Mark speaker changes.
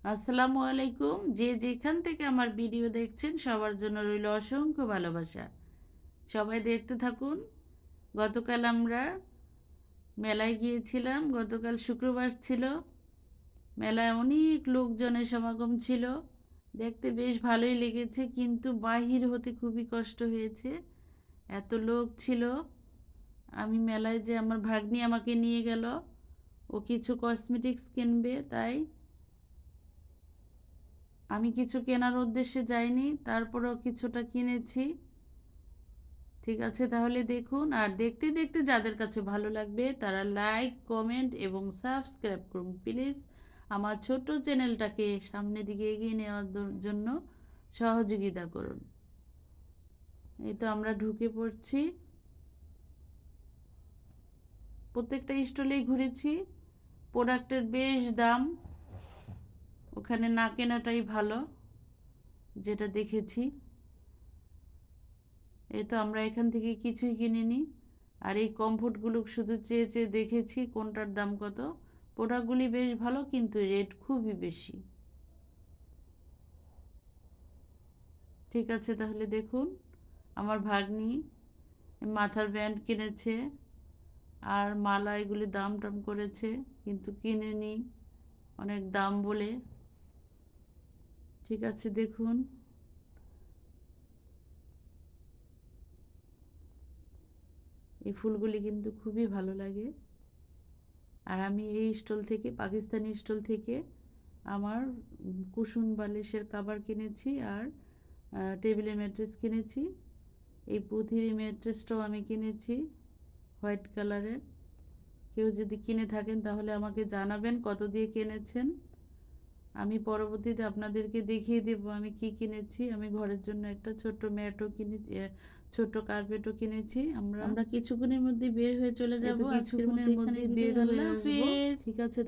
Speaker 1: আসসালামু আলাইকুম। যে যেখান থেকে আমার ভিডিও দেখছেন সবার জন্য রইল অসংখ্য ভালোবাসা। সবাই দেখতে থাকুন। গতকাল আমরা মেলায় গিয়েছিলাম। গতকাল শুক্রবার ছিল। মেলায় অনেক লোকজনের সমাগম ছিল। দেখতে বেশ ভালোই লেগেছে, কিন্তু বাহির হতে খুবই কষ্ট হয়েছে। এত লোক ছিল। আমি মেলায় যে আমার ভাগ্নি আমাকে নিয়ে গেল, ও কিছু কসমেটিক্স কিনবে, তাই আমি কিছু কেনার উদ্দেশ্যে যাইনি, তারপরেও কিছুটা কিনেছি। ঠিক আছে, তাহলে দেখুন। আর দেখতে দেখতে যাদের কাছে ভালো লাগবে তারা লাইক, কমেন্ট এবং সাবস্ক্রাইব করুন প্লিজ। আমার ছোট্ট চ্যানেলটাকে সামনের দিকে এগিয়ে নেওয়ার জন্য সহযোগিতা করুন। এই তো আমরা ঢুকে পড়ছি। প্রত্যেকটা স্টলেই ঘুরেছি। প্রোডাক্টের বেশ দাম, ওখানে না কেনাটাই ভালো, যেটা দেখেছি। এই তো আমরা এখান থেকে কিছুই কিনিনি। আর এই কমফোর্টগুলো শুধু চেয়ে চেয়ে দেখেছি কোনটার দাম কত। প্রোডাক্টগুলি বেশ ভালো, কিন্তু রেট খুবই বেশি। ঠিক আছে, তাহলে দেখুন। আমার ভাগ্নি মাথার ব্যান্ড কিনেছে আর মালা, এগুলি দাম টাম করেছে, কিন্তু কিনেনি অনেক দাম বলে। ঠিক আছে, দেখুন। এই ফুলগুলি কিন্তু খুবই ভালো লাগে। আর আমি এই স্টল থেকে, পাকিস্তানি স্টল থেকে, আমার কুশন বালিশের কাভার কিনেছি আর টেবিলের ম্যাট্রেস কিনেছি। এই পুঁথির ম্যাট্রেসটাও আমি কিনেছি হোয়াইট কালারের। কেউ যদি কিনে থাকেন তাহলে আমাকে জানাবেন কত দিয়ে কিনেছেন। আমি পরবর্তীতে আপনাদেরকে দেখিয়ে দেব আমি কি কিনেছি। আমি ঘরের জন্য একটা ছোট্ট ম্যাটও কিনেছি, ছোট্ট কার্পেটও কিনেছি। আমরা কিছুক্ষণের মধ্যে বের হয়ে চলে যাব। কিছুক্ষণের মধ্যে বের হয়ে আসবো। ঠিক আছে।